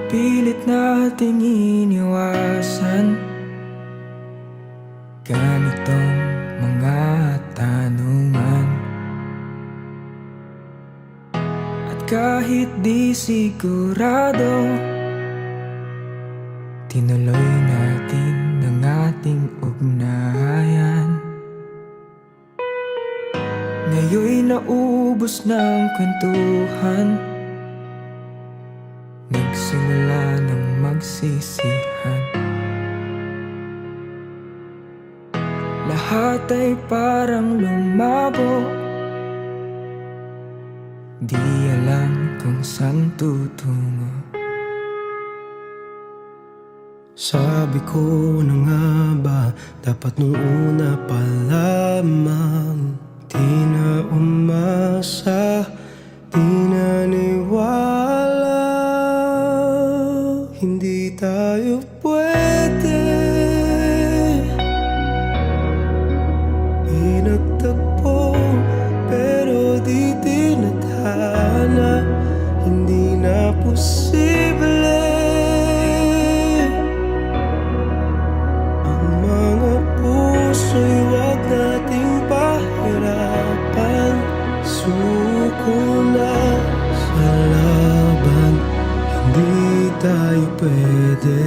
pilit nating iniwasan ganitong mga tanungan. At kahit di sigurado, tinuloy natin ang ating ugnayan. Ngayon'y naubos ng kwentuhan, nagsimula ng magsisihan. Lahat ay parang lumabo, di alam kung saan tutungo. Sabi ko na nga ba, dapat nung una pa lamang. Di na umasa, di naniwala. Hindi tayo pwede. Pinagtagpo pero di tinadhana. Hindi na posible. Ang mga puso'y wag nating pahirapan. Suko na sa laban, hindi tayo pwede.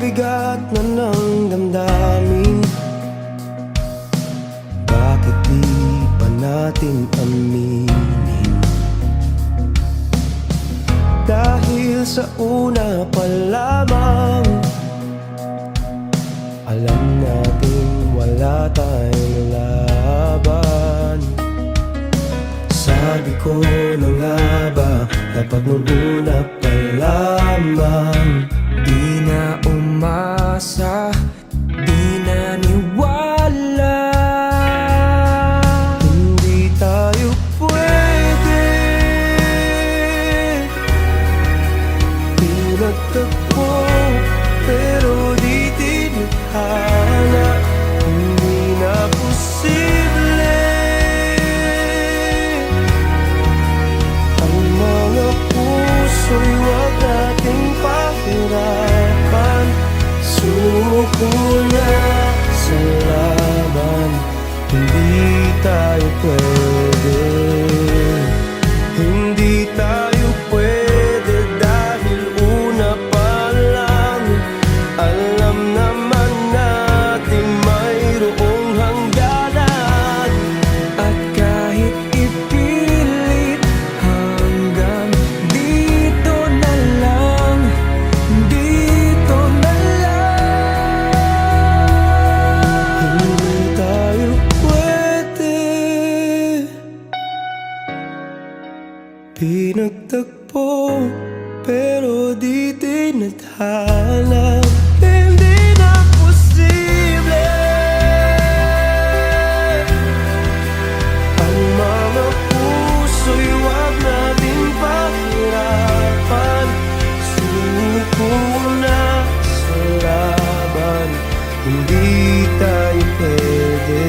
Bigat na ng damdamin, bakit di pa natin aminin? Dahil sa una pa lamang, alam natin wala tayong laban. Sabi ko na nga ba, dapat nung una pa lamang. Di na umasa, di naniwala. Hindi tayo pwede. Pinagtagpo pero di tinadhana. Hindi na posible. Ang mga puso'y wag nating pahirapan. Suko na sa laban, hindi tayo pwede. Hindi tayo pwede dahil una pa lang, alam naman natin mayroong hangganan. At kahit ipilit, hanggang dito na lang, dito na lang. Hindi tayo pwede. Pinagtagpo pero di tinadhana. Hindi na posible. Ang mga puso'y wag nating pahirapan. Suko na sa laban, hindi tayo pwede.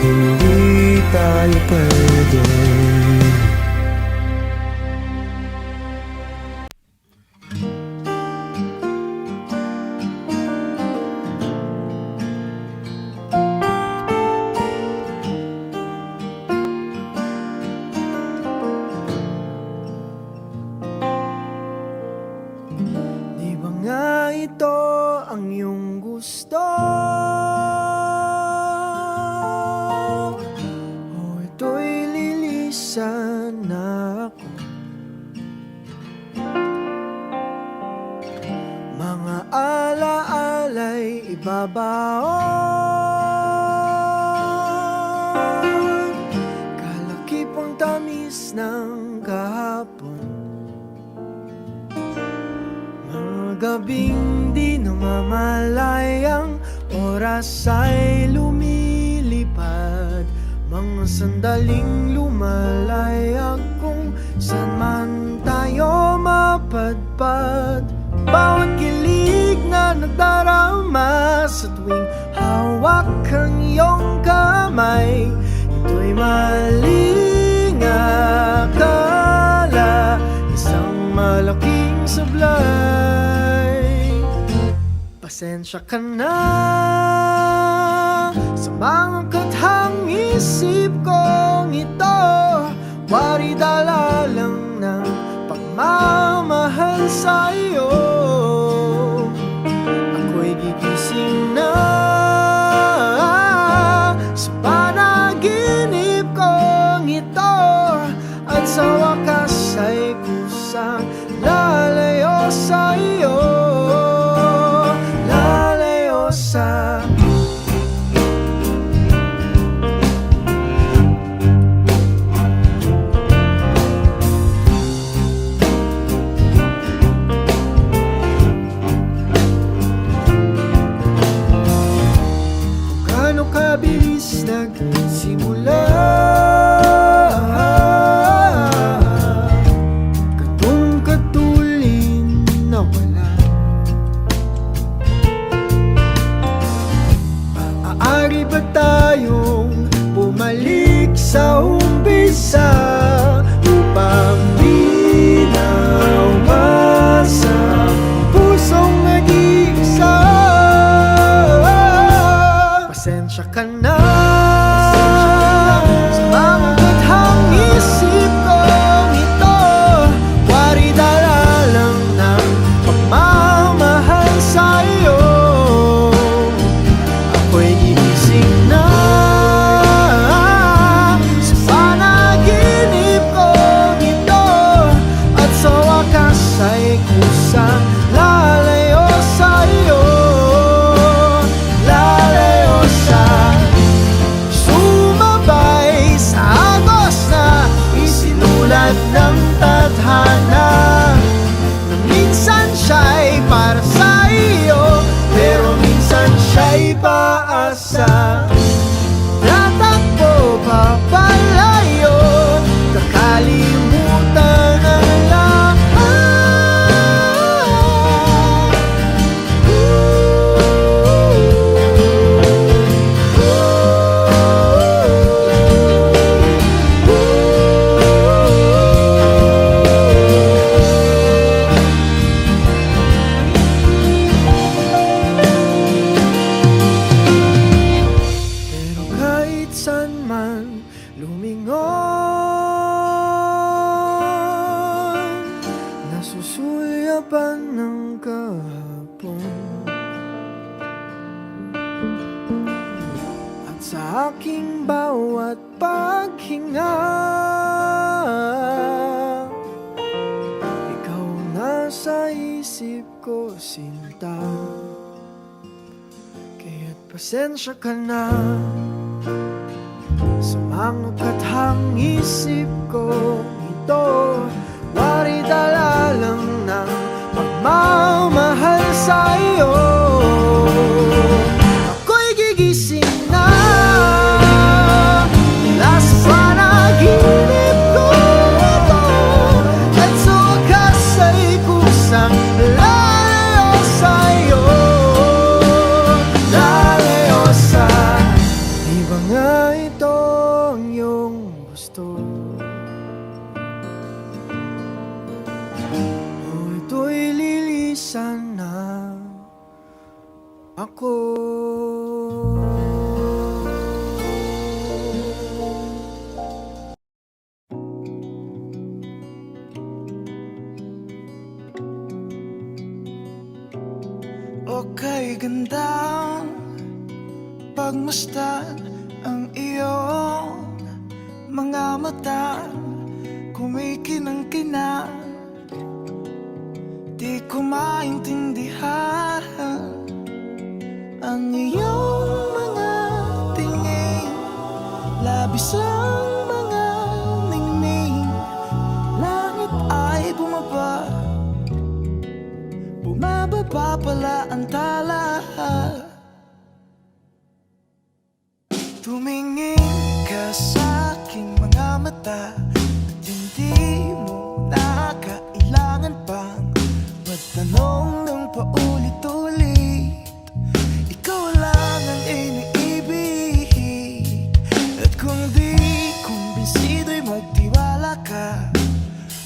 Hindi tayo pwede. Di ba nga ito ang iyong gusto? O ito'y lilis sa gabing di namamalayang oras ay lumilipad. Mga sandaling lumalayag kung saan man tayo mapadpad. Bawat kilig na nagdarama sa tuwing hawak ang iyong kamay, ito'y maling akala, isang malaking sablay. Pasensya ka na sa mga kathang isip kong ito, wari dala lang ng pagmamahal sa'yo. Ako'y gigising na sa panaginip kong ito, at sa wakas ay kusang lalayo sa'yo, lalayo sa kabilis nagsimula, katong katulin na wala. Maaari ba tayong bumalik sa umpisa upang di na umasa pusong nag-iisa? Pasensya ka na sa mga kathang isip kong ito, wari dala lang ng pagmamahal sa'yo. Ako'y gigising na sa panaginip kong ito, at sa wakas ay kusang lalayo sa'yo, sumabay sa agos na isinulat ng tadhana, na minsan siya'y para sa iyo, pero minsan siya'y paasa. Tatakbo papalayo, kakalimutan ang lahat. Saan man lumingon, nasusulyapan ng kahapon, at sa aking bawat paghinga, ikaw nasa isip ko, sinta. Kaya't pasensya ka na sa mga kathang isip ko ito, wari dala lang ng pagmamahal sa'yo. Ako'y gigising na mula sa panaginip ko ito, at sa wakas ay kusang lalayo sa'yo, lalayo sa di ba nga ito ang iyong gusto? O ito'y lilisan na ako. Okay, gandang pagmasdan ang iyong mga mata, kumikinang-kinang. Di ko maintindihan ang iyong mga tingin, labis ang mga ningning. Langit ay bumaba, bumababa Tumingin ka sa aking mga mata at hindi mo na kailangan pang magtanong ng paulit-ulit. Ikaw lang ang iniibig, at kung di kumbinsido'y magtiwala ka.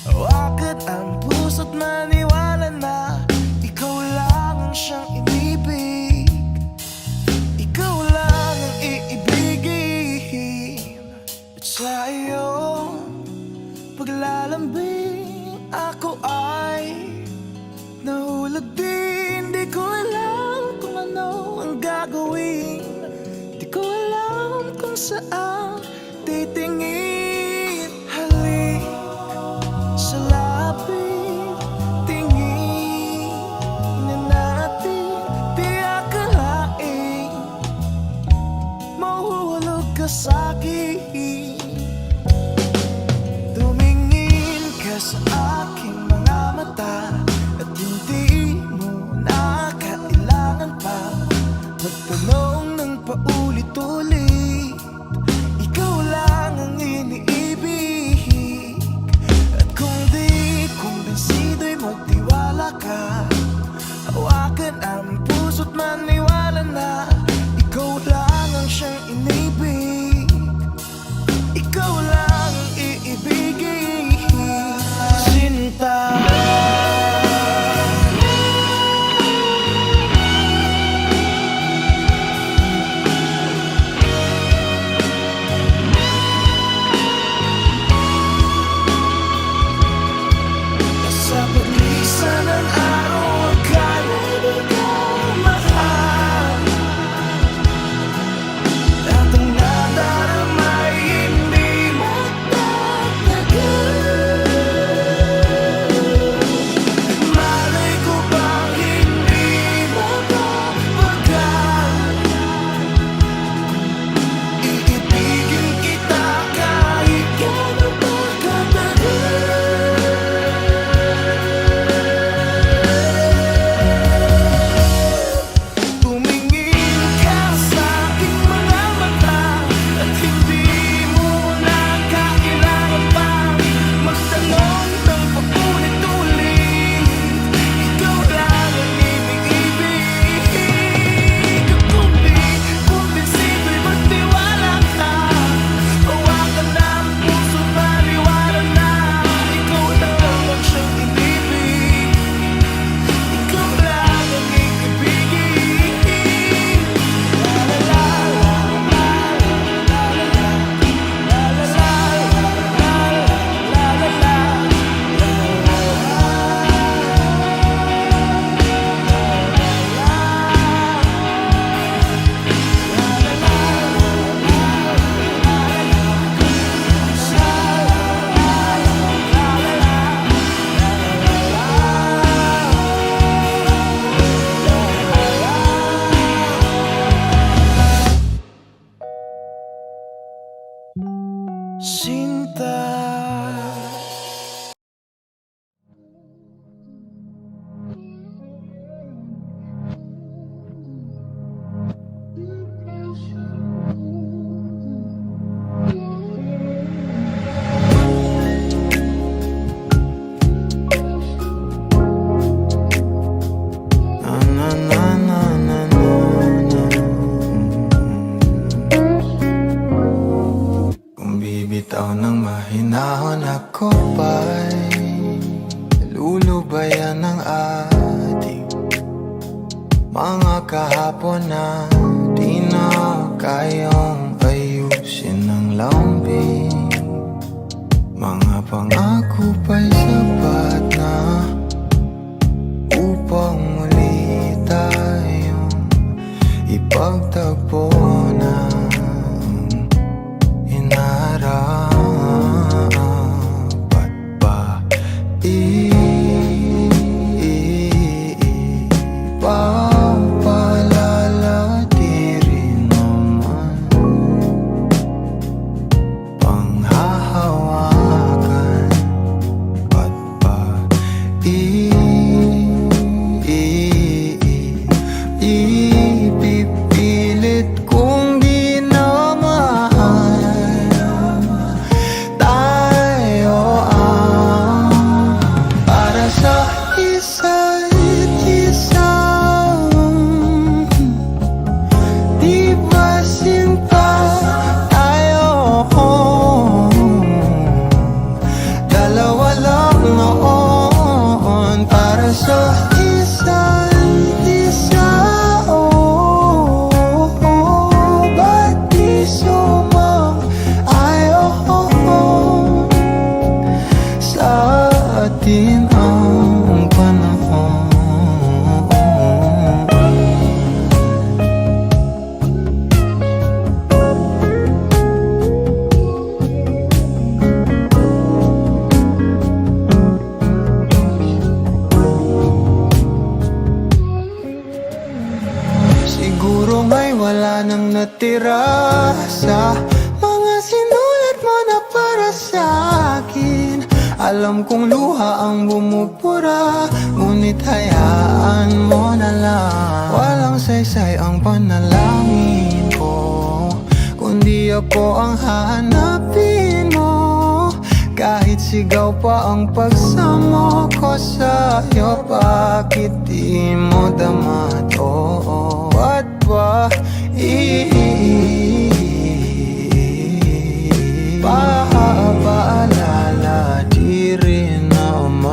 Hawakan ang puso't maniwala na ikaw lang ang siyang inibig. Ikaw lang ang iibigin. At sa iyong paglalambing ako ay nahulog din. Di ko alam kung ano ang gagawin. Di ko alam kung saan titingin. Halik sa lapit, tingin na natin. Di akalaing mahuhulog ka sa'kin. Tumingin ka sa aking mga mata at hindi mo na kailangan pa magtanong ng paulit-ulit. Ikaw lang ang iniibig, at kung di kumbinsido'y magtiwala ka. Hawakan ang puso't maniwala na ikaw lang ang siyang inibig. Ikaw lang ang iibigin. Sinta. Sa paglisan ng araw, akala di ko mahal, at ang nadarama ay hindi magtatagal. Malay ko bang hindi mapapagal, iibigin kita kahit gano'n pa katagal. Tumingin ka sa aking mga mata at hindi mo na kailangan pang magtanong ng paulit-ulit. Ikaw lang ang iniibig, at kung di kumbinsido'y magtiwala ka. Hawakan ang puso't maniwala na ikaw lang ang siyang inibig. Ikaw lang ang iibigin. La la la la la la la la la Sinta. Na na na na na na. Kung bibitaw ng mahinahon ako pa'y lulubayan ng ating mga kahapon na di na kayang ayusin ng lambing. Mga pangako pa'y sapat na upang muli tayong ipagtagpo ng inarapat pa. Ipapalala di rin naman sa mga sinulat mo na para sa akin. Alam kong luha ang bumubura, ngunit hayaan mo na lang. Walang saysay ang panalangin ko, kundi ako ang hahanapin mo. Kahit sigaw pa ang pagsamo ko sa'yo, bakit di mo dama to? Ba't ba paalala di rin naman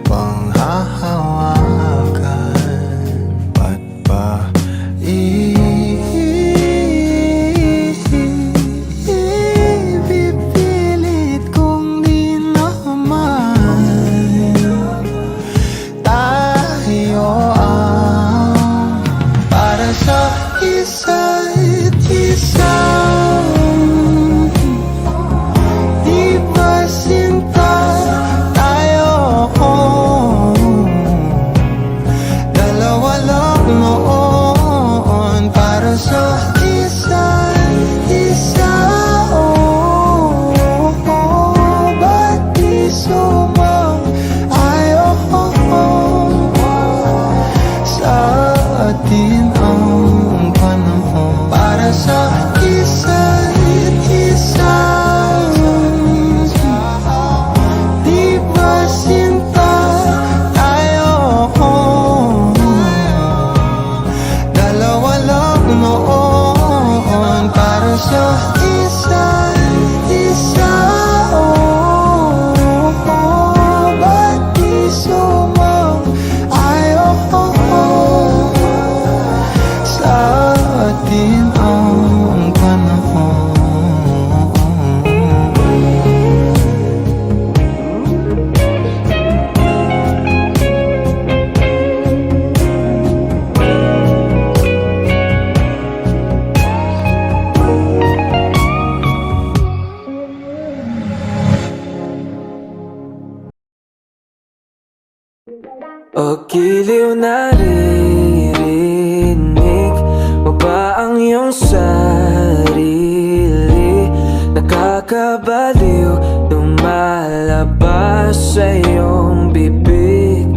panghahawakan? Ba't ba ipipilit kong di naman tayo ang para sa isa't isa? Di ba sinta tayo? Dalawa lang noon para sa isa't isa. Ba't di sumang-ayon sa atin ang panahon para sa isa't isa? Di ba sinta tayo? Dalawa lang noon para sa isa't isa. Ba't di sumang-ayon sa atin ang panahon? O giliw naririnig mo ba ang iyong sarili? Nakakabaliw lumalabas sa iyong bibig.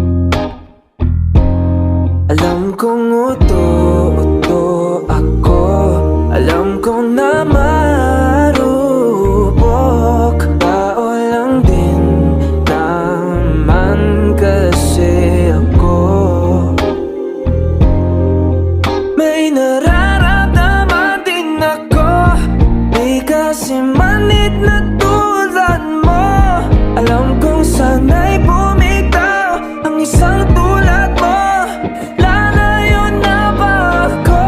Alam kong uto-uto ako, alam kong na marupok. Tao lang din naman kasi ako. May nararamdaman din ako, di kasi manid na tulad mo. Alam kong sana'y bumitaw ang isang tulad mo. Lalayo na ba ako?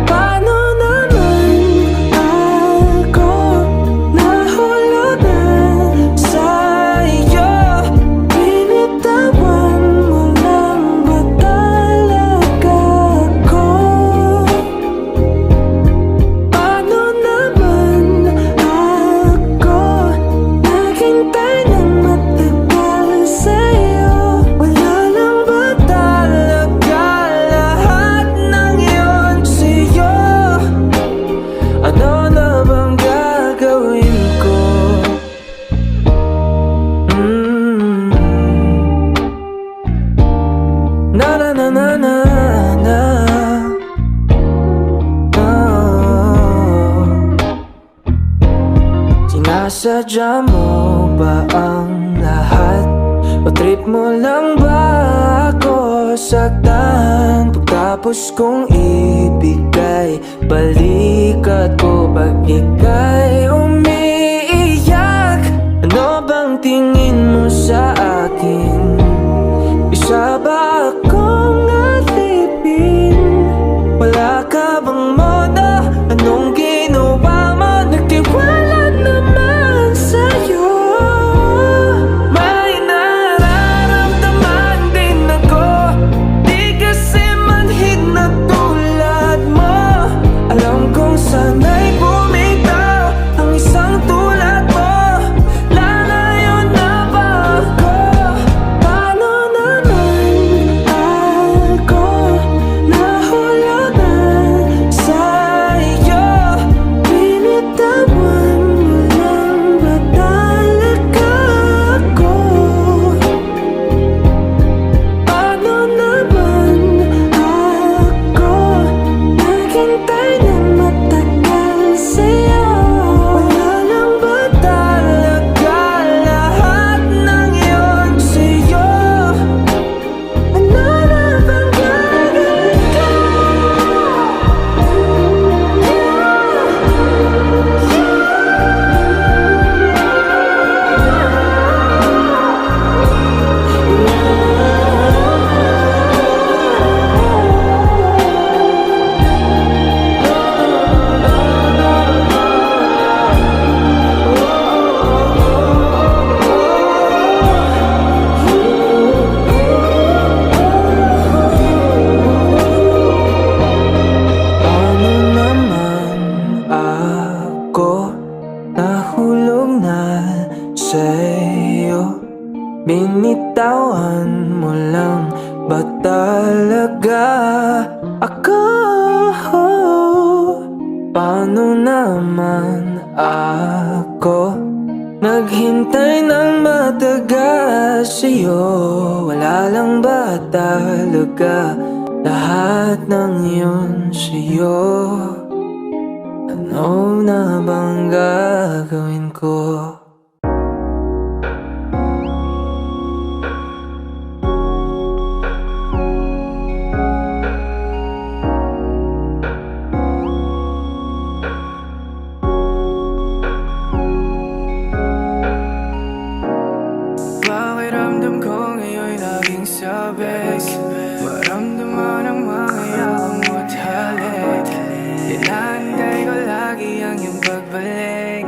Paano naman ako nahulugan sa'yo? Binitawan mo lang ba talaga ako? Paano naman ako naghintay ng matagal sa'yo? Wala lang ba talaga lahat ng yun sa'yo? Ano na bang gagawin ko? Na na na na na na. Oh. Sinasadya mo ba ang lahat? O trip mo lang ba ako saktan? Pagkatapos kong ibigay balikat ko pag ika'y umiiyak. Ano bang tingin mo sa akin? Isa ba akong alipin? Wala ka bang modo? Anong ginawa mo? Nagtiwala naman sa'yo. May nararamdaman din ako, di kasi manhid na tulad mo. Alam kong sana'y bumitaw Paano naman ako naghintay ng matagal sa'yo? Wala lang ba talaga lahat ng yun sa'yo? Ano na bang gagawin ko? Pakiramdam ko ngayon'y laging sabik. Maramdaman ang mga yakang mo't halik. Inaantay ko lagi ang iyong pagbalik.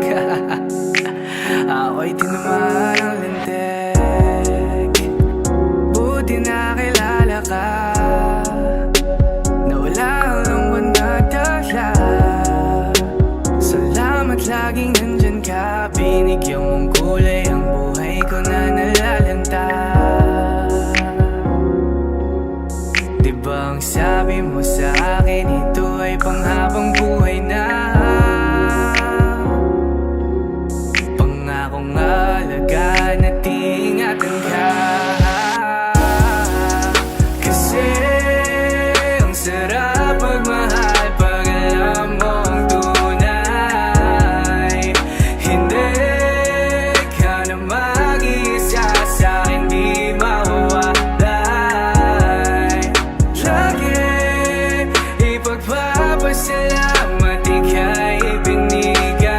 Ako'y tinamaan ng lintik. Buti nakilala ka, na wala ang lungkot na dahla. Salamat laging nandyan ka. Binigyan mong kulay ang buhay ko na nalalanta. Diba ang sabi mo sa akin, ito ay panghabang buhay na. Pangakong alagaan at ingatan ka. Kasi ang sarap magmahal pag alam mong tunay. Hindi ka na mag-iisa sa'kin, di mawawalay. Lagi ipagpapasalamat ika'y binigay.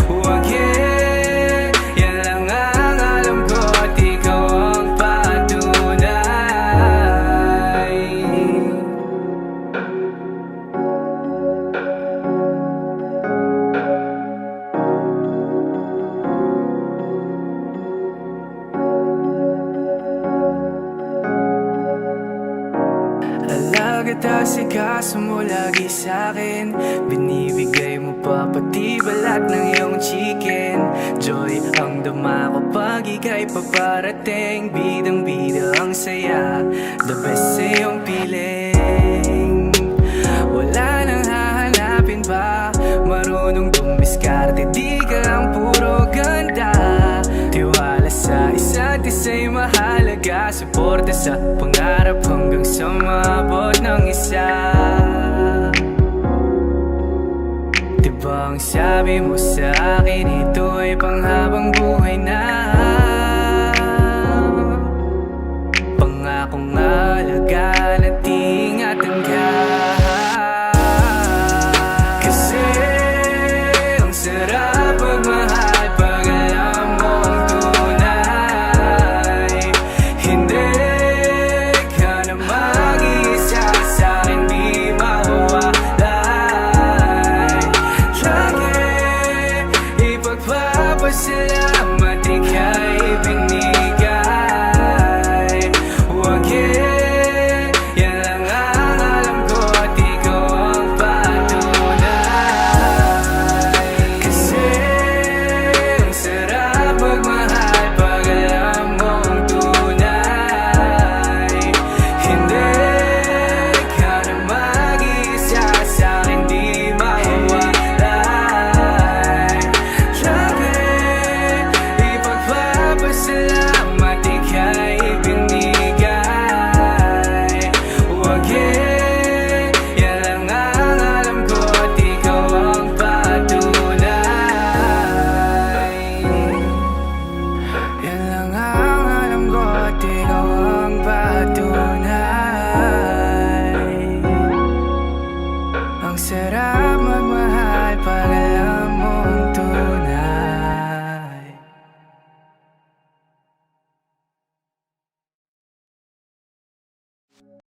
Huwag yan lang ang alam ko at ikaw ang patunay. Alaga asikaso mo lagi sa'kin. Binibigay mo pa pati balat ng iyong chicken. Joy ang dama ko pag ika'y paparating. Bidang-bida ang saya, the best sa iyong piling. Wala nang hahanapin pa, marunong dumiskarte, di ka lang puro ganda. Tiwala sa isa't isa'y mahalaga. Suporta sa pangarap hanggang sa maabot ng isa. Diba ang sabi mo sa akin, ito ay panghabang buhay na.